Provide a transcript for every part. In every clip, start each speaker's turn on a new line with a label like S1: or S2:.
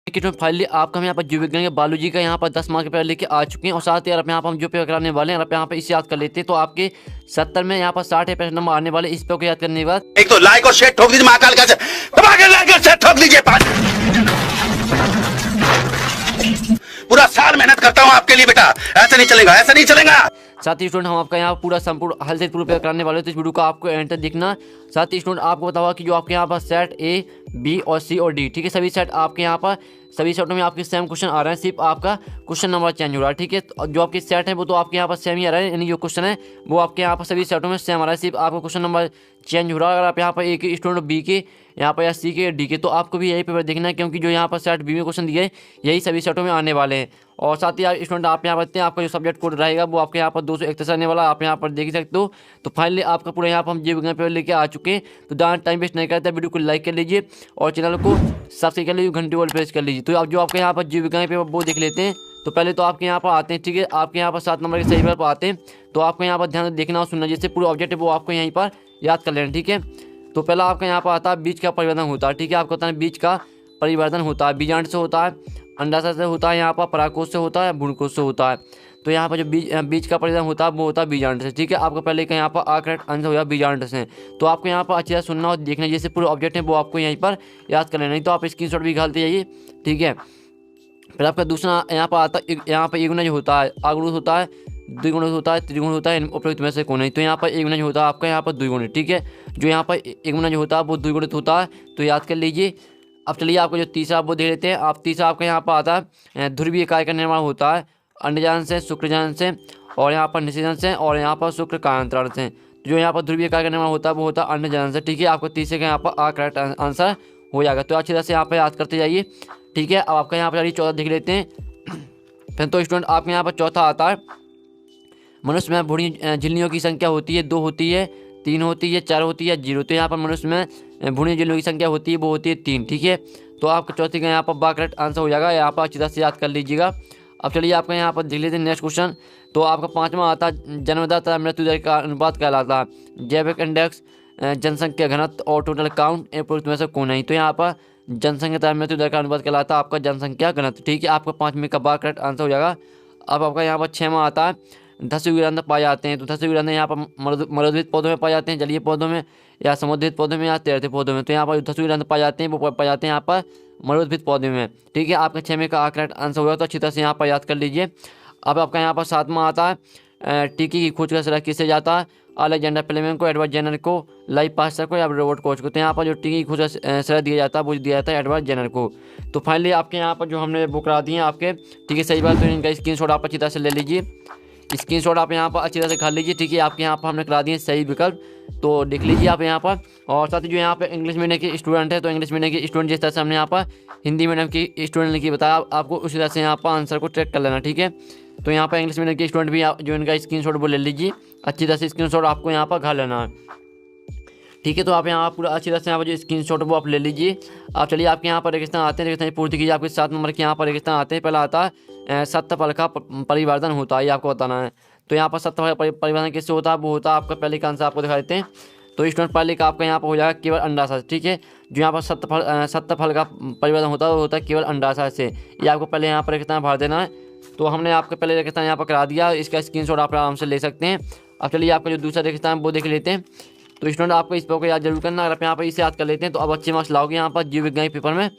S1: कि तो फाइनली आपका हम यहाँ पर जीव विज्ञान के बायोलॉजी का यहाँ पर 10 मार्क पेपर लेके आ चुके हैं। और साथ ही यार यहाँ पर हम जो पेपर कराने वाले हैं, यहाँ पर इसे याद कर लेते हैं तो आपके 70 में यहाँ पर 60% नंबर आने वाले। इस पेपर को याद करने के बाद
S2: एक तो लाइक और शेयर ठोक दीजिए, महाकाल का लाइक और शेयर ठोक दीजिए। पूरा साल मेहनत करता हूँ आपके लिए बेटा, ऐसा नहीं चलेगा, ऐसा नहीं चलेगा।
S1: साथ ही स्टूडेंट हम आपका यहाँ पूरा संपूर्ण हल से पूरा पेपर कराने वाले हैं, तो इस वीडियो को आपको एंड तक देखना। साथ ही स्टूडेंट आपको बताओ कि जो आपके यहाँ पर सेट ए, बी और सी और डी, ठीक है, सभी सेट आपके यहाँ पर सभी सेटों में आपके सेम क्वेश्चन आ रहे हैं, सिर्फ आपका क्वेश्चन नंबर चेंज हो रहा है, ठीक है। तो जो आपके सेट है वो तो आपके यहाँ पर सेम ही आ रहा है, यानी जो क्वेश्चन है वो आपके यहाँ पर सभी सेटों में सेम आ रहा है, सिर्फ आपका क्वेश्चन नंबर चेंज हो रहा है। अगर आप यहाँ पर ए के स्टूडेंट, बी के यहाँ पर या सी के, डी के, तो आपको भी यही पेपर देखना है, क्योंकि जो यहाँ पर सेट बी में क्वेश्चन दिए यही सभी सेटों में आने वाले हैं। और साथ ही स्टूडेंट आप यहाँ पर आपका जो सब्जेक्ट कोड रहेगा वो आपके यहाँ पर 231 आने वाला, आप यहाँ पर देख सकते हो। तो फाइनली आपका पूरा यहाँ पर हम जीव विज्ञान पेपर लेके आ चुके हैं। तो ज़्यादा टाइम वेस्ट नहीं करते, वीडियो को लाइक कर लीजिए और चैनल को सब्सक्राइब कर लीजिए, घंटी वाला प्रेस कर लीजिए। तो आप जो आपके यहाँ पर जीव विज्ञान पेपर वो देख लेते हैं। तो पहले तो आपके यहाँ पर आते हैं, ठीक है, आपके यहाँ पर 7 नंबर के सही पेपर पर आते हैं। तो आपको यहाँ पर ध्यान से देखना और सुनना, जैसे पूरा ऑब्जेक्ट है वो आपको यहीं पर याद कर लेना, ठीक है। तो पहला आपका यहाँ पर आता है बीज का परिवर्तन होता है, ठीक है, आपको बताना बीज का परिवर्तन होता है, बीजांड से होता है, अंडाशय से होता है, यहाँ पर परागकोश से होता है, भ्रूणकोश से होता है। तो यहाँ पर जो बीज का परिवर्तन होता है वो होता है बीजांड से, ठीक है। आपको पहले का यहाँ पर आ करेक्ट आंसर हो जाए बीजांड से। तो आपको यहाँ पर अच्छी तरह सुनना और देखना, जैसे पूरे ऑब्जेक्ट है वो आपको यहीं पर याद कर लेना, नहीं तो आप स्क्रीनशॉट भी निकालते जाइए, ठीक है। फिर आपका दूसरा यहाँ पर आता है, यहाँ पर एक गुना जो होता है, अगुणित होता है, द्विगुणित होता है, त्रिगुणित होता है, उपयुक्त में से कौन नहीं। तो यहाँ पर एक गुना जो होता है आपका यहाँ पर द्विगुणित, ठीक है। जो यहाँ पर एक गुना जो होता है वो द्विगुणित होता है, तो याद कर लीजिए। अब चलिए आपको जो तीसरा वो देख लेते हैं। आप तीसरा आपका यहाँ पर आता है ध्रुवीय इकाई का निर्माण होता है अंडजान से, शुक्रजान से, और यहाँ पर निषेचन से, और यहाँ पर शुक्र कायांतरण से। जो यहाँ पर ध्रुवीय इकाई का निर्माण होता है वो होता है अंडजान से, ठीक है। आपको तीसरे का यहाँ पर आ करेक्ट आंसर हो जाएगा। तो अच्छी तरह से यहाँ पर याद करते जाइए, ठीक है। अब आपका यहाँ पर चलिए चौथा देख लेते हैं। फिर तो स्टूडेंट आपके यहाँ पर चौथा आता है मनुष्य में भ्रूण झिल्लियों की संख्या होती है 2 होती है, 3 होती है, 4 होती है, 0। तो यहाँ पर मनुष्य में भ्रूण झिल्लियों की संख्या होती है वो होती है 3, ठीक है। तो आपका चौथे का यहाँ पर बा करेक्ट आंसर हो जाएगा, यहाँ पर अच्छी तरह से याद कर लीजिएगा। अब चलिए आपका यहाँ पर देख लेते हैं नेक्स्ट क्वेश्चन। तो आपका पाँचवा आता है जन्मदर तथा मृत्यु दर का अनुपात कहलाता है जैविक इंडेक्स, जनसंख्या घनत्व और टोटल काउंट उपयुक्त में से कौन नहीं। तो यहाँ पर जनसंख्या तथा मृत्यु दर का अनुपात कहलाता है आपका जनसंख्या घनत्व, ठीक है। आपका 5वें का बा करेक्ट आंसर हो जाएगा। अब आपका यहाँ पर 6वां आता है धस्य गिरंध पाए जाते हैं। तो धस्य गिरंध यहाँ पर मरुद्भिद पौधों में पाए जाते हैं, जलीय पौधों में या समुद्रित पौधों में या तैरते पौधों में। तो यहाँ पर धस्य गिरंध पाए जाते हैं वो पाए जाते हैं यहाँ पर मरुद्भिद पौधे में, ठीक है। आपका 6वें का करेक्ट आंसर होगा, तो अच्छी तरह से यहाँ पर याद कर लीजिए। अब आपका यहाँ पर 7वां आता है टीके की खोज का श्रेय किससे जाता है अलेक्जेंडर फ्लेमिंग को, एडवर्ड जेनर को, लाइव पास्टर को या रॉबर्ट कोच को। तो यहाँ पर जो टीके की खोज का श्रेय दिया जाता है वो दिया जाता है एडवर्ड जेनर को। तो फाइनली आपके यहाँ पर जो हमने बुक करा दी है आपके, ठीक है, सही बात। तो इनका स्क्रीनशॉट आप अच्छी तरह से ले लीजिए, स्क्रीनशॉट आप यहाँ पर अच्छी तरह से खा लीजिए, ठीक है। आपके यहाँ पर हमने करा दिए सही विकल्प, तो देख लीजिए आप यहाँ पर। और साथ ही जो यहाँ पे इंग्लिश मीडियम के स्टूडेंट है, तो इंग्लिश मीडियम के स्टूडेंट जिस तरह से हमने यहाँ पर हिंदी मीडियम की स्टूडेंट ने की बताया, आपको उसी तरह से यहाँ पर आंसर को ट्रैक कर लेना, ठीक है। तो यहाँ पर इंग्लिश मीडियम के स्टूडेंट भी जो इनका स्क्रीनशॉट वो ले लीजिए, अच्छी तरह से स्क्रीनशॉट आपको यहाँ पर खा लेना है, ठीक है। तो आप यहाँ पूरा अच्छी तरह से यहाँ पर जो स्क्रीनशॉट वो आप ले लीजिए। आप चलिए आपके यहाँ पर रेगिस्तान आते हैं, रेगिस्तान पूर्ति कीजिए। आपके 7 नंबर के यहाँ पर रेगिस्तान आते हैं। पहला आता है सत्तफल का परिवर्तन होता है, ये आपको बताना है। तो यहाँ पर सत्तफल परिवर्तन किससे होता है, वो होता है आपका पहले का आंसर आपको दिखा देते हैं। तो स्टूडेंट पहले का आपका यहाँ पर हो जाएगा केवल अंडाशय, ठीक है। जो यहाँ पर सत्तफल का परिवर्तन होता है वो होता है केवल अंडाशय से, ये आपको पहले यहाँ पर रेगिस्तान भर देना है। तो हमने आपको पहले रेगिस्तान यहाँ पर करा दिया, इसका स्क्रीनशॉट आप आराम से ले सकते हैं। अब चलिए आपका जो दूसरा रेगिस्तान वो देख लेते हैं। तो स्टूडेंट आपको इस पेपर को याद जरूर करना, अगर आप यहाँ पर इसे याद कर लेते हैं तो अब अच्छे मार्क्स लाओगे यहाँ पर जीव विज्ञान पेपर में,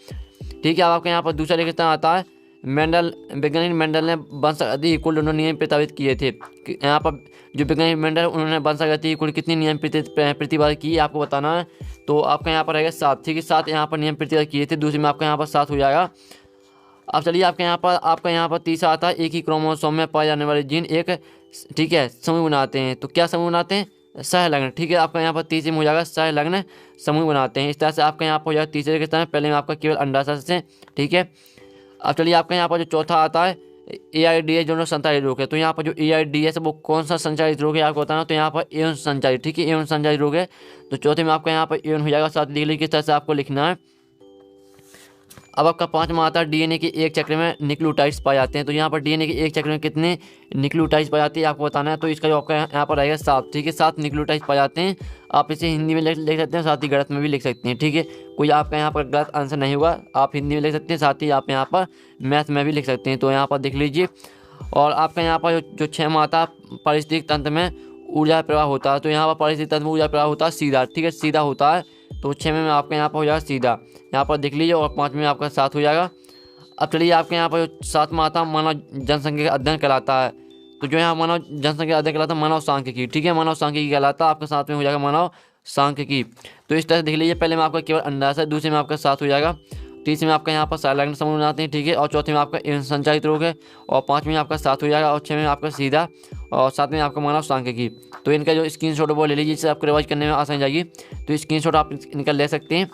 S1: ठीक है। अब आपका यहाँ पर दूसरा रेगिस्तान आता है मेंडल, वैज्ञानिक मेंडल ने वंशागति कुल दोनों नियम प्रस्तावित किए थे। यहाँ पर जो वैज्ञानिक मेंडल उन्होंने वंशागति कुल कितने नियम प्रतिपादित किए आपको बताना है। तो आपका यहाँ पर रहेगा 7, ठीक है, 7 यहाँ पर नियम प्रतिपादित किए थे, दूसरे में आपका यहाँ पर 7 हो जाएगा। अब चलिए आपका यहाँ पर तीसरा आता है एक ही क्रोमोसोम में पाए जाने वाले जीन एक, ठीक है, समूह बनाते हैं। तो क्या समूह बनाते हैं, सहलग्न, ठीक है। आपका यहाँ पर तीसरे में हो जाएगा सहलग्न समूह बनाते हैं। इस तरह से आपका यहाँ पर हो जाएगा तीसरे के स्थान पहले में आपका केवल अंडाशय से, ठीक है। अब चलिए आपका यहाँ पर जो चौथा आता है AIDS जो संचारित रोग है। तो यहाँ पर जो AIDS है वो कौन सा संचारित रोग है आपको बताना। तो यहाँ पर एवं संचारित, ठीक है, एवं संचारित रोग है। तो चौथे में आपका यहाँ पर एवं हो जाएगा। साथ लिख लीजिए किस तरह से आपको लिखना है। अब आपका 5वां आता है डीएनए के एक चक्र में न्यूक्लियोटाइड्स पाए जाते हैं। तो यहाँ पर डीएनए के एक चक्र में कितने न्यूक्लियोटाइड्स पाए जाते हैं आपको बताना है। तो इसका जो आपका यहाँ पर रहेगा 7, ठीक है, 7 न्यूक्लियोटाइड्स पाए जाते हैं। आप इसे हिंदी में लिख सकते हैं, साथ ही गलत में भी लिख सकते हैं, ठीक है। कोई आपका यहाँ पर गलत आंसर नहीं होगा, आप हिंदी में लिख सकते हैं, साथ ही आप यहाँ पर मैथ में भी लिख सकते हैं। तो यहाँ पर देख लीजिए। और आपका यहाँ पर जो 6वां आता है पारिस्थितिक तंत्र में ऊर्जा प्रवाह होता है। तो यहाँ पर पारिस्थितिक तंत्र में ऊर्जा प्रवाह होता है सीधा, ठीक है, सीधा होता है। तो 6वें में आपका यहाँ पर हो जाएगा सीधा, यहाँ पर देख लीजिए। और 5वें में आपका 7 हो जाएगा। अब चलिए आपके यहाँ पर जो 7वां आता है मानव जनसंख्या का अध्ययन कहलाता है। तो जो यहाँ मानव जनसंख्या अध्ययन कहलाता है मानव सांख्यिकी, ठीक है, मानव सांख्यिकी कहलाता है। आपका 7 में हो जाएगा मानव सांख्यिकी। तो इस तरह से देख लीजिए, पहले में आपका केवल अंदाज है, दूसरे में आपका 7 हो जाएगा, तीसरे में आपका यहाँ पर साइलेंट समूह बनाते हैं, ठीक है, और चौथे में आपका संचालित रोग है, और 5वें में आपका 7 हो जाएगा, और 6वें में आपका सीधा, और 7वें में आपका मानव सांख्यिकी। तो इनका जो स्क्रीनशॉट वो ले लीजिए, जिससे आपको रिवाइज करने में आसान जाएगी। तो स्क्रीनशॉट आप इनका ले सकते हैं।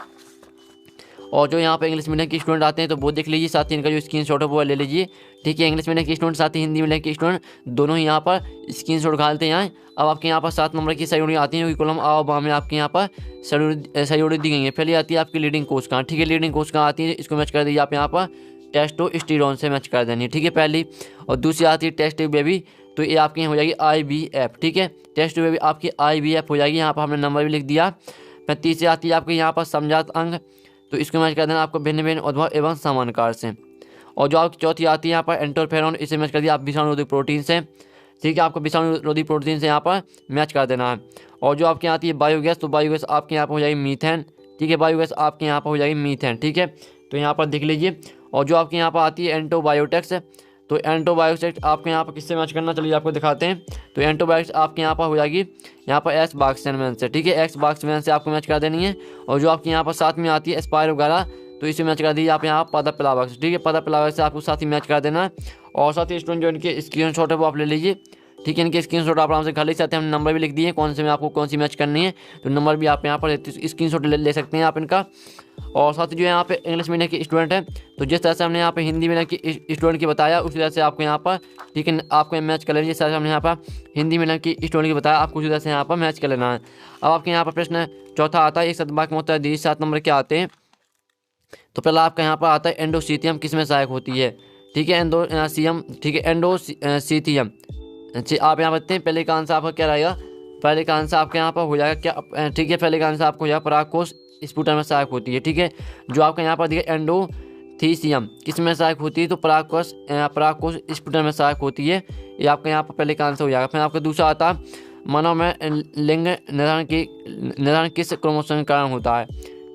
S1: और जो यहाँ पे इंग्लिश मीडियम के स्टूडेंट आते हैं तो वो देख लीजिए, साथ ही इनका जो स्क्रीनशॉट है वो ले लीजिए, ठीक है। इंग्लिश मीडियम के स्टूडेंट साथ ही हिंदी मीडियम के स्टूडेंट दोनों ही यहाँ पर स्क्रीनशॉट डालते हैं। अब आपके यहाँ पर 7 नंबर की सहयोगी आती है, जो कि कॉलम आ और बा में आपके यहाँ पर सहयोगी दी गई है। पहले आती है आपकी लीडिंग कोशिका, ठीक है, लीडिंग कोशिका आती है, इसको मैच कर दीजिए आप यहाँ पर टेस्टोस्टेरोन से मैच कर देनी, ठीक है, पहली। और दूसरी आती है टेस्ट बेबी, तो ये आपकी हो जाएगी IVF, ठीक है, टेस्ट बेबी आपकी IVF हो जाएगी, यहाँ पर हमने नंबर भी लिख दिया। फिर तीसरी आती है आपके यहाँ पर समझात अंग, तो इसको मैच कर देना आपको भिन्न भिन्न उद्भव एवं समानकार से। और जो आपकी चौथी आती है यहाँ पर एंटरफेरॉन, इसे मैच कर दिया आप विषाणुरोधी प्रोटीन से, ठीक है, आपको विषाणुरोधी प्रोटीन से यहाँ पर मैच कर देना है। और जो आपके यहाँ आती है बायोगैस, तो बायोगैस आपके यहाँ पर हो जाएगी मीथेन, ठीक है, बायोगैस आपके यहाँ पर हो जाएगी मीथेन, ठीक है। तो यहाँ पर देख लीजिए। और जो आपके यहाँ पर आती है एंटीबायोटिक्स, तो एंटीबायोटिक्स आपके यहाँ पर किससे मैच करना, चलिए आपको दिखाते हैं। तो एंटीबायोटिक्स आपके यहाँ पर हो जाएगी यहाँ पर एस बाक्समैन से, ठीक है, एक्स बाक्समैन से आपको मैच कर देनी है। और जो आपके यहाँ पर साथ में आती है एस्पायर वगैरह, तो इसे मैच कर दीजिए आप यहाँ पदप्लावक से, ठीक है, पदप्लावक से आपको साथ ही मैच कर देना है। और साथ ही स्टूडेंट जो इनके स्क्रीनशॉट है वो आप ले लीजिए, ठीक है, इनके स्क्रीनशॉट आप आराम से खाली साथ ही हमने नंबर भी लिख दिए कौन से में आपको कौन सी मैच करनी है। तो नंबर भी आप यहाँ पर स्क्रीनशॉट ले सकते हैं आप इनका। और साथ ही जो यहाँ पे इंग्लिश मीडियम के स्टूडेंट हैं, तो जिस तरह से हमने यहाँ पे हिंदी मीडियम के स्टूडेंट की बताया, उसी तरह से आपको यहाँ पर, ठीक है, आपको मैच कर लेना। जिस तरह से हमने यहाँ पर हिंदी मीडियम की स्टूडेंट की बताया, आपको उसी तरह से यहाँ पर मैच कर लेना है। अब आपके यहाँ पर प्रश्न चौथा आता है, एक सदभाग में उत्तर दीजिए, 7 नंबर क्या आते हैं। तो पहला आपका यहाँ पर आता है एंडोसीथियम किस में सहायक होती है, ठीक है, एंडोसीयम, ठीक है, एंडोसीथियम। आप यहाँ बताते हैं पहले का आंसर आपका क्या रहेगा, पहले का आंसर आपके यहाँ पर हो जाएगा क्या, ठीक है, पहले का आंसर आपको हो जाएगा परागकोश स्पुटम में सहायक होती है, ठीक है। जो आपका यहाँ पर देखिए एंडोथीसियम किस में सहायक होती है, तो परागकोश स्पुटम में सहायक होती है, ये आपका यहाँ पर पहले का आंसर हो जाएगा। फिर आपका दूसरा आता है मानव में लिंग निर्धारण किस क्रोमोसोम के कारण होता है,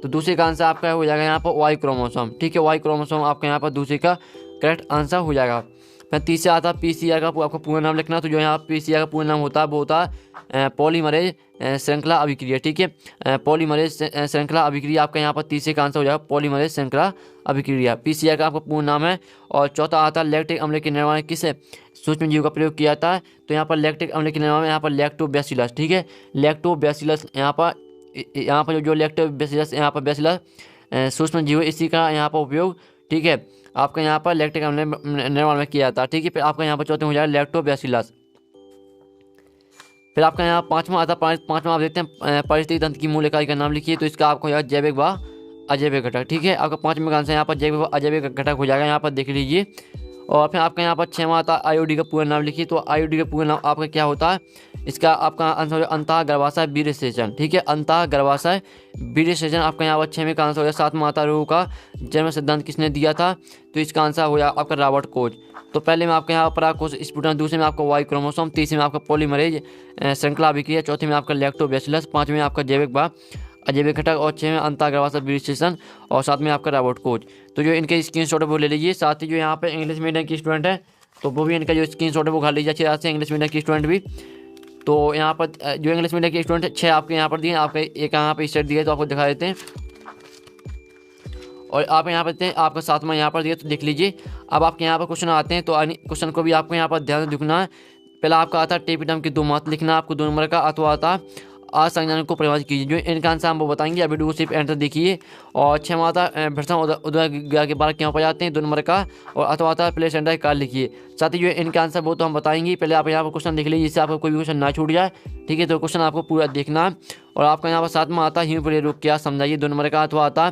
S1: तो दूसरे का आंसर आपका हो जाएगा यहाँ पर वाई क्रोमोसोम, ठीक है, वाई क्रोमोसोम आपका यहाँ पर दूसरे का करेक्ट आंसर हो जाएगा। फिर तीसरा आता है PCR का आपको पूरा नाम लिखना, तो जो यहाँ PCR का पूरा नाम होता है वो होता है पॉलीमरेज श्रृंखला अभिक्रिया, ठीक है, पॉलीमरेज श्रृंखला अभिक्रिया आपका यहाँ पर तीसरे का आंसर हो जाएगा पॉलीमरेज श्रृंखला अभिक्रिया, PCR का आपका पूर्ण नाम है। और चौथा आता है लैक्टिक अम्ल के निर्माण किस सूक्ष्म जीव का प्रयोग किया जाता है, तो यहाँ पर लैक्टिक अम्ल के निर्माण में यहाँ पर लैक्टोबैसिलस, ठीक है, लैक्टोबैसिलस यहाँ पर जो लैक्टोबैसिलस यहाँ पर बैसिलस सूक्ष्म जीव, इसी का यहाँ पर उपयोग, ठीक है, आपका यहाँ पर लैक्टिक अम्ल निर्माण में किया जाता है, ठीक है। फिर आपका यहाँ पर चौथे हो जाएगा लैक्टोबैसिलस। फिर आपका यहाँ 5वां आता है, 5वां आप देखते हैं पारिस्थितिक तंत्र की मूल इकाई का नाम लिखिए, तो इसका आपको हो जाएगा जैविक व अजैविक घटक, ठीक है, आपका 5वें का आंसर यहाँ पर जैविक व अजैविक घटक हो जाएगा, यहाँ पर देख लीजिए। और फिर आपका यहाँ पर 6वां आता है IUD का पूरा नाम लिखिए, तो IUD का पूरा नाम आपका क्या होता है, इसका आपका आंसर हो जाएगा अंतः गर्भाशय वीर्य सेचन, ठीक है, अंतः गर्भाशय वीर्य सेचन आपका यहाँ पर 6वें का आंसर हो जाएगा। 7वां आता रोग का जन्म सिद्धांत किसने दिया था, तो इसका आंसर हो जाएगा आपका रॉबर्ट कोच। तो पहले में आपके यहाँ परागकोश स्पुटम, दूसरे में आपका वाई क्रोमोसोम, तीसरे में आपका पॉलीमरेज श्रृंखला अभिक्रिया, चौथे में आपका लैक्टोबैसिलस, 5वें में आपका जैविक व अजैविक घटक, और 6वें अंतः गर्भाशय वीर्य सेचन, और 7वें आपका रॉबर्ट कोच। तो जो इनके स्क्रीनशॉट है वो ले लीजिए। साथ ही जो यहाँ पे इंग्लिश मीडियम की स्टूडेंट है, तो वो भी इनका जो स्क्रीनशॉट है वो खा लीजिए अच्छी तरह से, इंग्लिश मीडियम की स्टूडेंट भी। तो यहाँ पर जो इंग्लिश मीडियम के स्टूडेंट है 6 आपके यहाँ पर दिए, आपका एक यहाँ पर स्टेट दिए, तो आपको दिखा देते हैं। और आप यहाँ पर देखते हैं आपका 7वां यहाँ पर दिया, तो देख लीजिए। अब आपके यहाँ पर क्वेश्चन आते हैं, तो क्वेश्चन को भी आपको यहाँ पर ध्यान से लिखना है। पहला आपका आता है टेपिटम की 2 मात्रा लिखना आपको 2 नंबर का, अथवा आता असंज्ञान को परिभाषित कीजिए। जो इनका आंसर हम वो बताएंगे, अभी को सिर्फ एंटर देखिए। और 6वां आता है भ्रष्टम उदय के बारे क्यों पाए जाते हैं, 2 नंबर का, और अथवा आता है प्लेसेंटा का लिखिए। साथ ही जो इनका आंसर वो तो हम बताएंगे, पहले आप यहाँ पर क्वेश्चन लिख लीजिए, जिससे आपको कोई भी क्वेश्चन ना छूट जाए, ठीक है। तो क्वेश्चन आपको पूरा देखना है। और आपका यहाँ पर 7वां आता है हीमोफिलिया रोग क्या समझाइए, 2 नंबर का, अथवा आता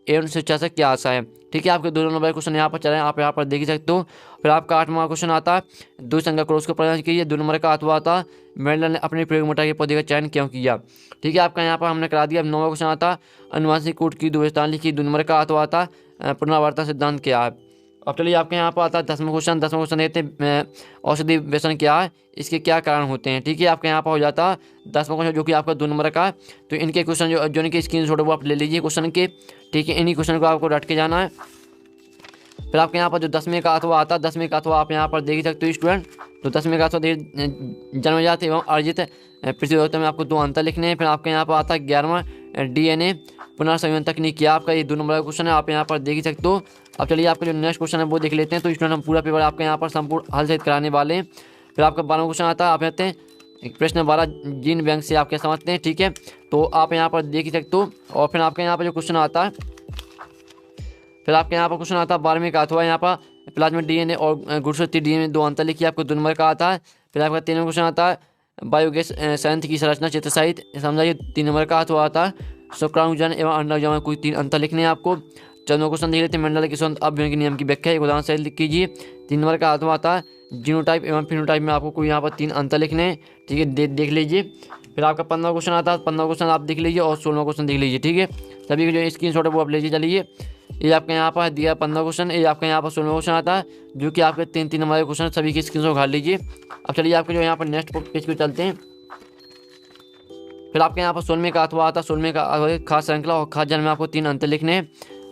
S1: एवं शिक्षा से क्या आशा है। ठीक है, आपके 2 नंबर क्वेश्चन यहाँ पर चल रहे हैं, आप यहाँ पर देख ही सकते हो। फिर आपका 8वां क्वेश्चन आता है, 2 संख्या क्रॉस को प्रयास कीजिए। 2 नंबर का अथवा आता है, मेंडल ने अपने प्रयोग मोटा के पौधे का चयन क्यों किया। ठीक है, आपका यहाँ पर हमने करा दिया। 9वां क्वेश्चन आता है, अनुवांशिक कूट की 2 विशेषताएं लिखी। 2 नंबर का अथवा आता है, पुनरावर्तन सिद्धांत क्या है। अब चलिए आपके यहाँ पर आता है 10वां क्वेश्चन। 10वां क्वेश्चन देते हैं, औषधि व्यसन क्या है, इसके क्या कारण होते हैं। ठीक है, आपके यहाँ पर हो जाता है 10वां क्वेश्चन, जो कि आपका 2 नंबर का है। तो इनके क्वेश्चन जो इनके स्क्रीनशॉट वो आप ले लीजिए क्वेश्चन के। ठीक है, इन्हीं क्वेश्चन को आपको रट के जाना है। फिर आपके यहाँ पर जो 10वें का अथवा आता है, 10वें का अथवा आप यहाँ पर देख सकते हो स्टूडेंट। तो 10वें का अथवा जन्मजात एवं अर्जित प्रतियोगिता में आपको 2 अंतर लिखने हैं। फिर आपके यहाँ पर आता है 11वां DNA पुनर्संयोजन तकनीक क्या, आपका ये 2 नंबर का क्वेश्चन है, आप यहाँ पर देख ही सकते हो। अब चलिए आपका जो नेक्स्ट क्वेश्चन है वो देख लेते हैं। तो स्टूडेंट हम पूरा पेपर आपके यहाँ पर संपूर्ण हल सहित कराने वाले हैं। फिर आपका 12वां क्वेश्चन आता है, आप कहते हैं प्रश्न 12 जीन बैंक से आप क्या समझते हैं। ठीक है, तो आप यहाँ पर देख ही सकते हो। और फिर आपके यहाँ पर जो क्वेश्चन आता है, फिर आपके यहाँ पर क्वेश्चन आता है 12वें का अथवा यहाँ पर प्लाज्मिक DNA और गुणसूत्री DNA में 2 अंतर लिखिए, आपको 2 नंबर का आता है। फिर आपका 3वां क्वेश्चन आता है, बायोगैस संयंत्र की संरचना चित्र सहित समझाइए। 3 नंबर का अथवा आता है, शुक्राणुजन एवं अंडाणुजन में कोई 3 अंतर लिखने हैं आपको। 14वां क्वेश्चन देख लेते हैं, मंडल के स्वतंत्र अभिन्न के नियम की व्याख्या एक उदाहरण से लिख कीजिए। 3 नंबर का अथवा आता है, जीनोटाइप एवं फिनोटाइप में आपको कोई यहाँ पर 3 अंतर लिखने हैं। ठीक है, देख लीजिए। फिर आपका 15वां क्वेश्चन आता है, 15वां क्वेश्चन आप देख लीजिए और 16वां क्वेश्चन देख लीजिए। ठीक है, सभी के जो स्क्रीनशॉट है वो आप लीजिए। चलिए, ये आपके यहाँ पर दिया 15वां क्वेश्चन, ये आपके यहाँ पर 16वां क्वेश्चन आता है, जो कि आपके 3 नंबर के क्वेश्चन सभी के स्क्रीनशॉट उठा लीजिए। अब चलिए आपके जो यहाँ पर नेक्स्ट पेज पे चलते हैं। फिर आपके यहाँ पर 16वें का अथवा आता है, 16वें का खास श्रृंखला और खास जन्म में आपको 3 अंतर लिखने हैं।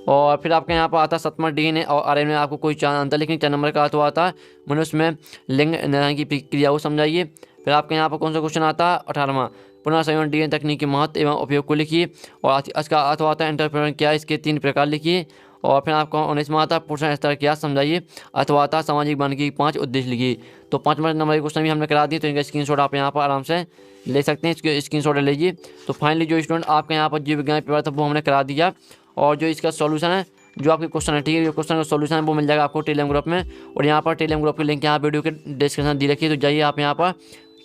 S1: और फिर आपके यहाँ पर आता है 7वां DNA और RNA में आपको कोई 4 अंतर लिखने। 4 नंबर का अथवा आता है, मनुष्य में लिंग निर्धारण की प्रक्रिया को समझाइए। फिर आपके यहाँ पर कौन सा क्वेश्चन आता है, 18वां पुनर्संयोजन DNA तकनीक के महत्व एवं उपयोग को लिखिए। और इसका अथवा आता है, एंटरप्रेन्योर क्या, इसके 3 प्रकार लिखिए। और फिर आपका 19वां आता है, पोषण स्तर क्या समझाइए। अथवा आता है, सामाजिक वानिकी के 5 उद्देश्य लिखिए। तो 5वां नंबर के क्वेश्चन भी हमने करा दिए, तो इनका स्क्रीनशॉट आप यहाँ पर आराम से ले सकते हैं, इसके स्क्रीनशॉट लीजिए। तो फाइनली जो स्टूडेंट आपके यहाँ पर जीव विज्ञान पेपर था वो हमने करा दिया। और जो इसका सॉल्यूशन है, जो आपके क्वेश्चन है, ठीक है, जो क्वेश्चन का सॉल्यूशन है वो मिल जाएगा आपको टेलीग्राम ग्रुप में। और यहाँ पर टेलीग्राम ग्रुप की लिंक यहाँ वीडियो के डिस्क्रिप्शन दी रखी है, तो जाइए आप यहाँ पर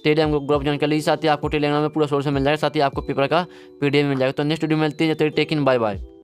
S1: टेलीग्राम ग्रुप ज्वाइन कर लीजिए। साथ ही आपको टेलीग्राम में पूरा सॉल्यूशन मिल जाएगा, साथ ही आपको पेपर का PDF मिल जाएगा। तो नेक्स्ट वीडियो में मिलती है, जब तक टेक इन, बाय बाय।